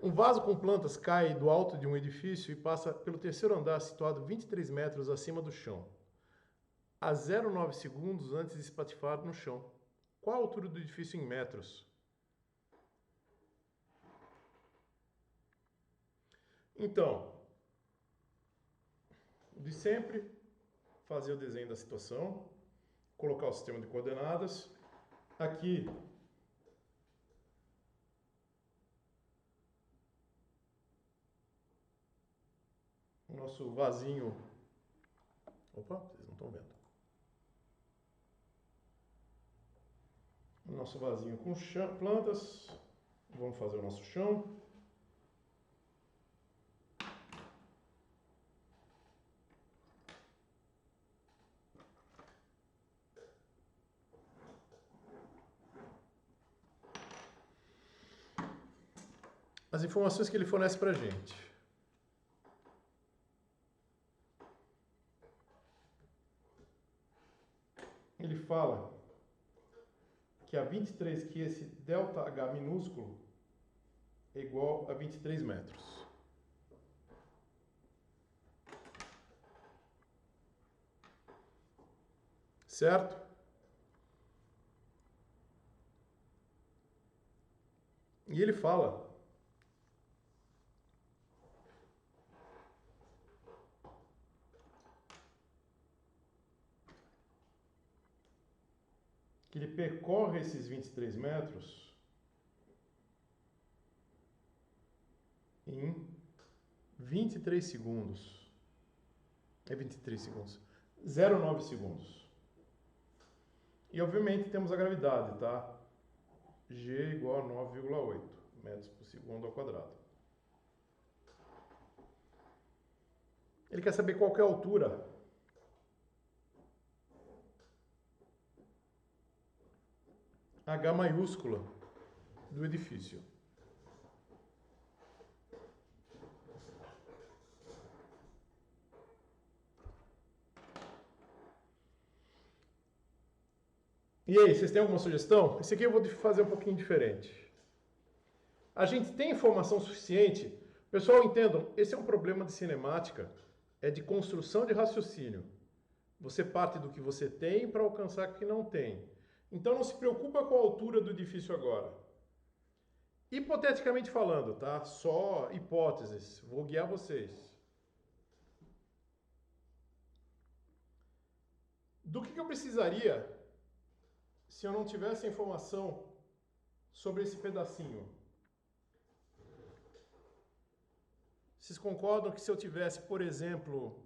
Um vaso com plantas cai do alto de um edifício e passa pelo terceiro andar, situado 23 metros acima do chão, a 0,9 segundos antes de espatifar no chão. Qual a altura do edifício em metros? Então, de sempre, fazer o desenho da situação, colocar o sistema de coordenadas. Aqui, o nosso vasinho. Opa, vocês não estão vendo. O nosso vasinho com chão, plantas. Vamos fazer o nosso chão. As informações que ele fornece para a gente. Ele fala que a 23, que esse ΔH minúsculo é igual a 23 metros. Certo? E ele fala que ele percorre esses 23 metros em 23 segundos. É 23 segundos. 0,9 segundos. E obviamente temos a gravidade, tá? G igual a 9,8 metros por segundo ao quadrado. Ele quer saber qual que é a altura H maiúscula do edifício. E aí, vocês têm alguma sugestão? Esse aqui eu vou fazer um pouquinho diferente. A gente tem informação suficiente? Pessoal, entendam, esse é um problema de cinemática, é de construção de raciocínio. Você parte do que você tem para alcançar o que não tem. Então não se preocupa com a altura do edifício agora. Hipoteticamente falando, tá? Só hipóteses, vou guiar vocês. Do que eu precisaria se eu não tivesse a informação sobre esse pedacinho? Vocês concordam que se eu tivesse, por exemplo,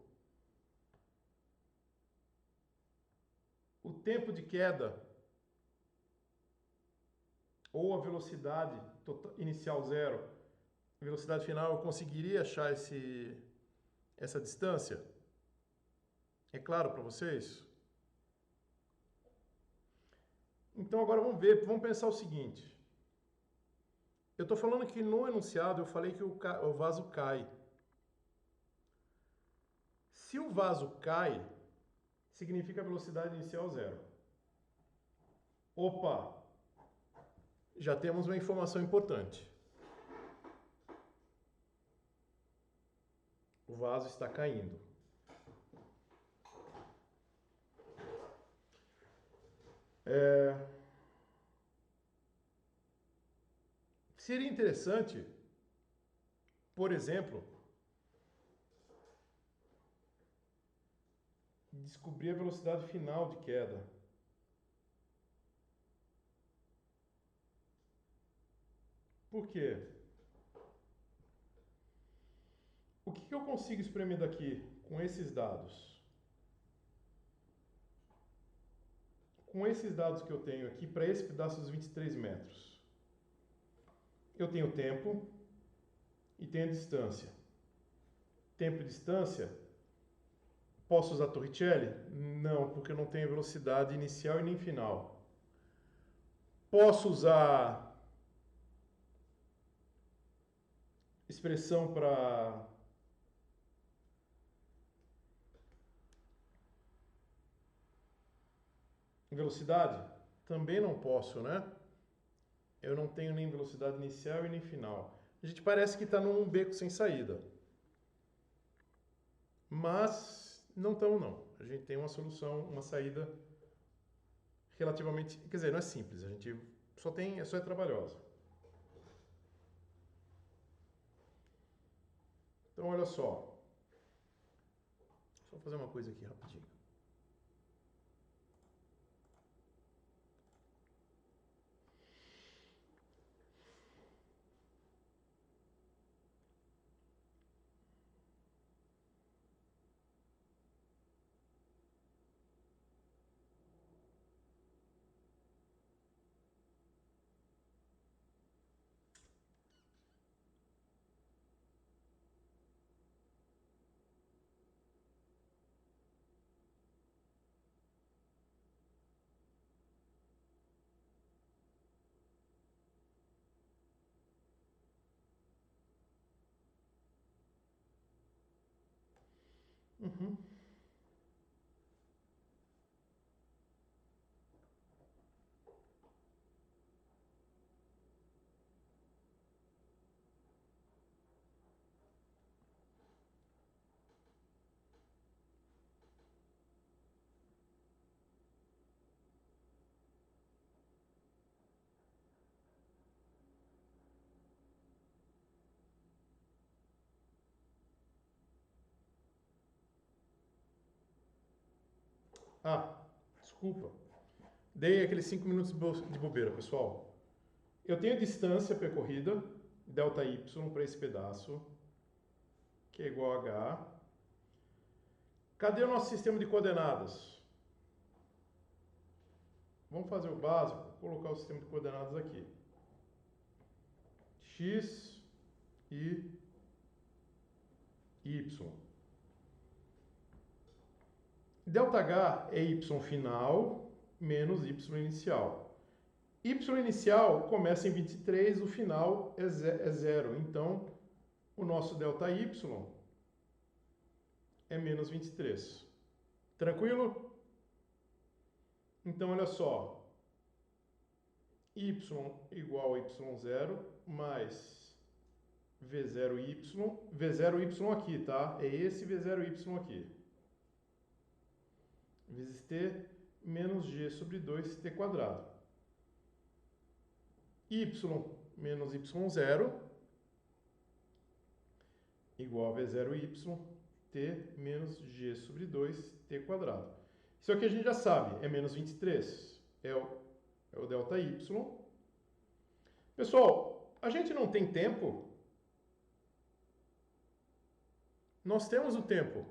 o tempo de queda ou a velocidade inicial zero, velocidade final, eu conseguiria achar essa distância? É claro para vocês? Então agora vamos ver, vamos pensar o seguinte. Eu estou falando que no enunciado eu falei que o vaso cai. Se o vaso cai, significa velocidade inicial zero. Opa! Já temos uma informação importante. O vaso está caindo. Seria interessante, por exemplo, descobrir a velocidade final de queda. Por quê? O que eu consigo exprimir daqui com esses dados? Com esses dados que eu tenho aqui, para esse pedaço dos 23 metros, eu tenho tempo e tenho distância. Tempo e distância, posso usar Torricelli? Não, porque eu não tenho velocidade inicial e nem final. Posso usar expressão para velocidade? Também não posso, né? Eu não tenho nem velocidade inicial e nem final. a gente parece que está num beco sem saída. Mas não estamos não. A gente tem uma solução, uma saída relativamente... Quer dizer, não é simples, a gente só é trabalhosa. Então, olha só. Só fazer uma coisa aqui rapidinho. Uhum. Ah, desculpa. Dei aqueles 5 minutos de bobeira, pessoal. Eu tenho a distância percorrida, delta y, para esse pedaço, que é igual a h. Cadê o nosso sistema de coordenadas? Vamos fazer o básico, colocar o sistema de coordenadas aqui. X e y. Delta H é y final menos y inicial. Y inicial começa em 23, o final é 0. Então, o nosso delta y é menos 23. Tranquilo? Então, olha só. Y igual a y0 mais v0y. V0y aqui, tá? É esse v0y aqui. Vezes t menos g sobre 2t quadrado. Y menos y0 igual a v0y, t menos g sobre 2t quadrado. Isso aqui a gente já sabe, é menos 23. É o delta y. Pessoal, a gente não tem tempo. Nós temos o tempo.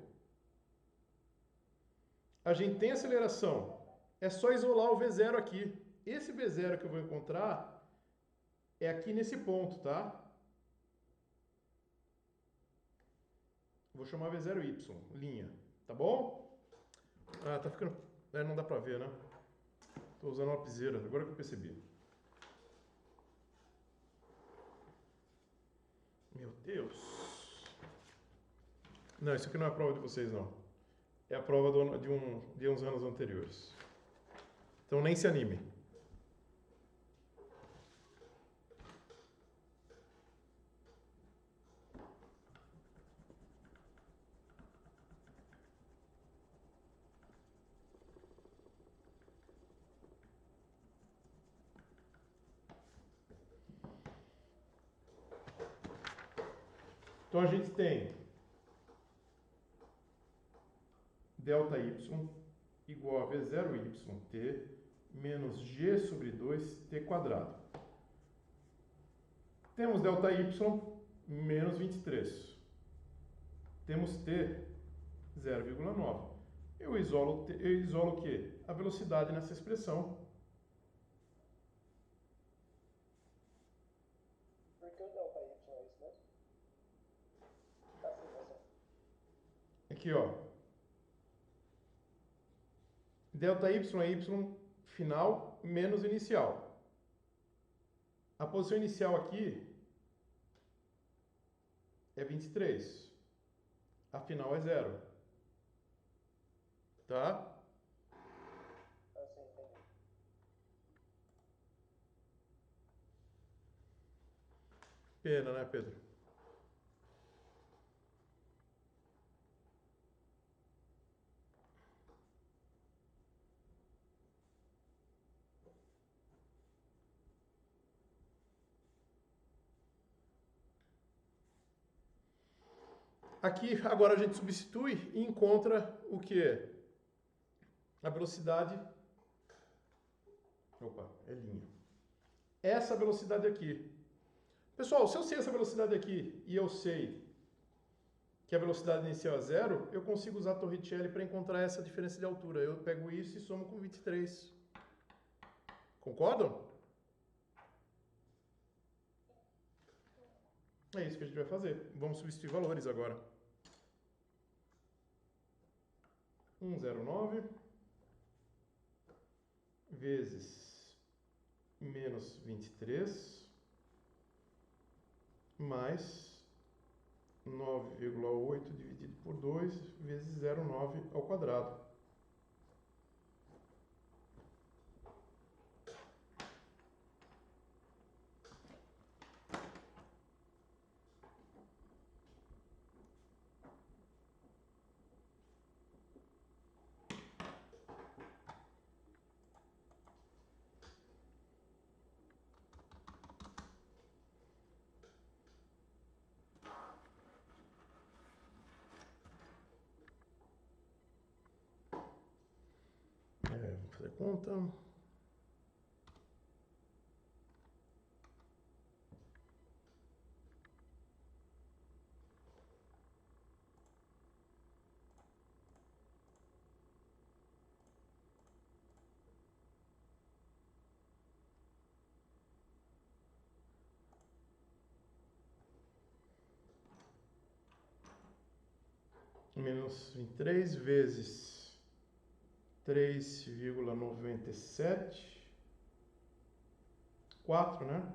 A gente tem aceleração. É só isolar o v0 aqui. Esse v0 que eu vou encontrar é aqui nesse ponto, tá? Vou chamar v0y, linha. Tá bom? Ah, tá ficando... não dá pra ver, né? Tô usando uma lapiseira, agora que eu percebi. Meu Deus. Não, isso aqui não é a prova de vocês, não. É a prova de uns anos anteriores. Então nem se anime. Então a gente tem delta y igual a v0yt menos g sobre 2t quadrado. Temos delta y menos 23. Temos t 0,9. Eu isolo o quê? A velocidade nessa expressão. Aqui, ó. Delta y é y final menos inicial. A posição inicial aqui é 23. A final é 0. Tá? pena, né, Pedro? Aqui, agora a gente substitui e encontra o que? A velocidade... Opa, é linha. Essa velocidade aqui. Pessoal, se eu sei essa velocidade aqui e eu sei que a velocidade inicial é zero, eu consigo usar a Torricelli para encontrar essa diferença de altura. Eu pego isso e somo com 23. Concordam? É isso que a gente vai fazer. Vamos substituir valores agora. 109 vezes menos 23 mais 9,8 dividido por 2 vezes 0,9 ao quadrado. Vamos fazer conta. Menos 23 vezes 3,97. 4, né?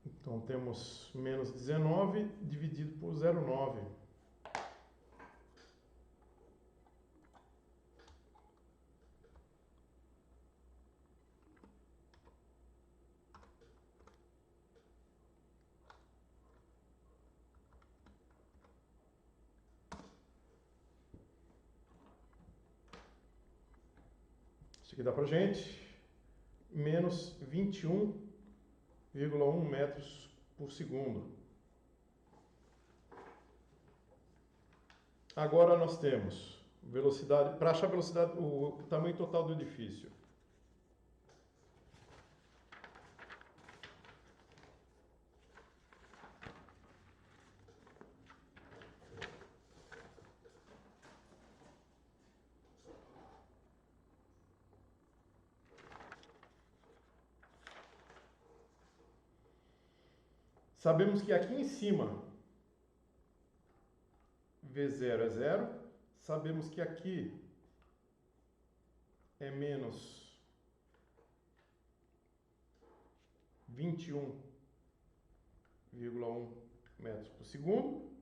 Então temos menos 19 dividido por 0,9. Isso aqui dá pra gente menos 21,1 metros por segundo. Agora nós temos velocidade, para achar a velocidade, o tamanho total do edifício. Sabemos que aqui em cima V0 é zero. Sabemos que aqui é menos 21,1 metros por segundo.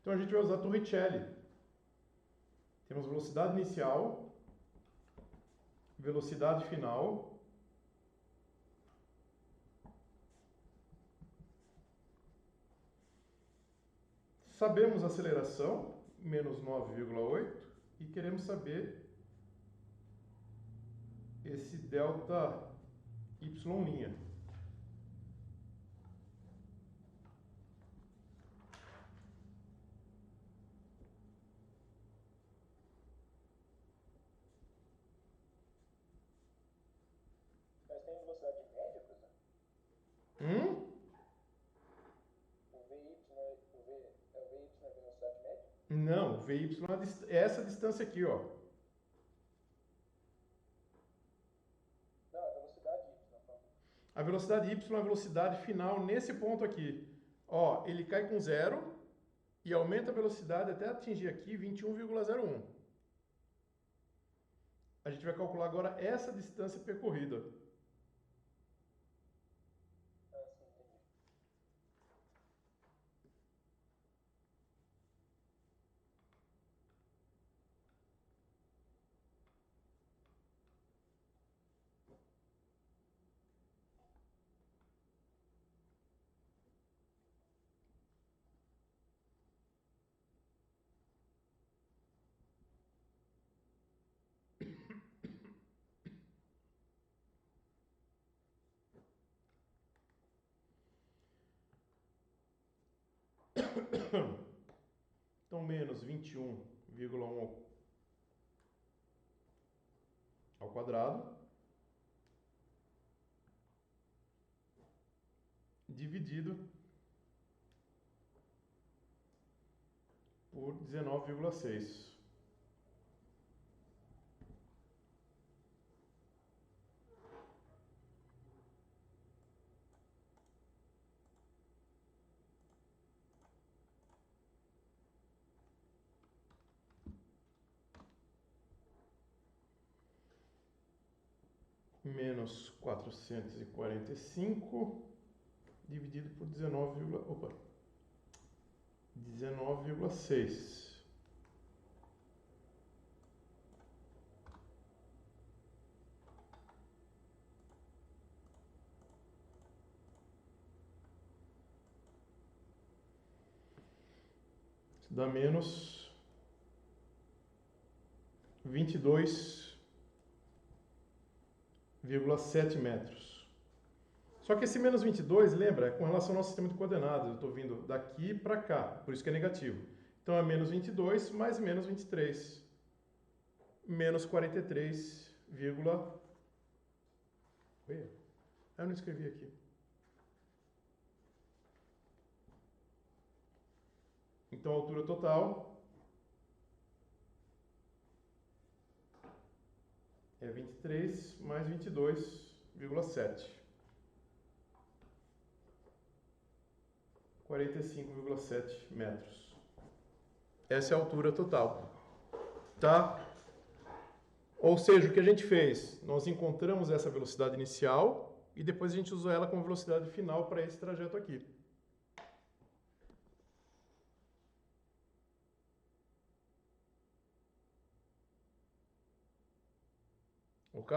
Então a gente vai usar a Torricelli. Temos velocidade inicial, velocidade final. Sabemos a aceleração, menos 9,8, e queremos saber esse delta y'. Mas tem velocidade média, professor? O VY é a velocidade média? Não, o VY é essa distância aqui, ó. Não, a velocidade Y. A velocidade y é a velocidade final nesse ponto aqui. Ó, ele cai com zero e aumenta a velocidade até atingir aqui 21,01. A gente vai calcular agora essa distância percorrida. Ah, sim, entendi. Então, menos 21,1 ao quadrado, dividido por 19,6. Menos 445 dividido por 19,6. Isso dá menos 22,7 metros. Só que esse menos 22, lembra, é com relação ao nosso sistema de coordenadas. Eu estou vindo daqui para cá, por isso que é negativo. Então é menos 22 mais menos 23. Menos 43, Oi? Eu não escrevi aqui. Então a altura total é 23 mais 22,7. 45,7 metros. Essa é a altura total. Tá? Ou seja, o que a gente fez? Nós encontramos essa velocidade inicial e depois a gente usou ela como velocidade final para esse trajeto aqui. Ok?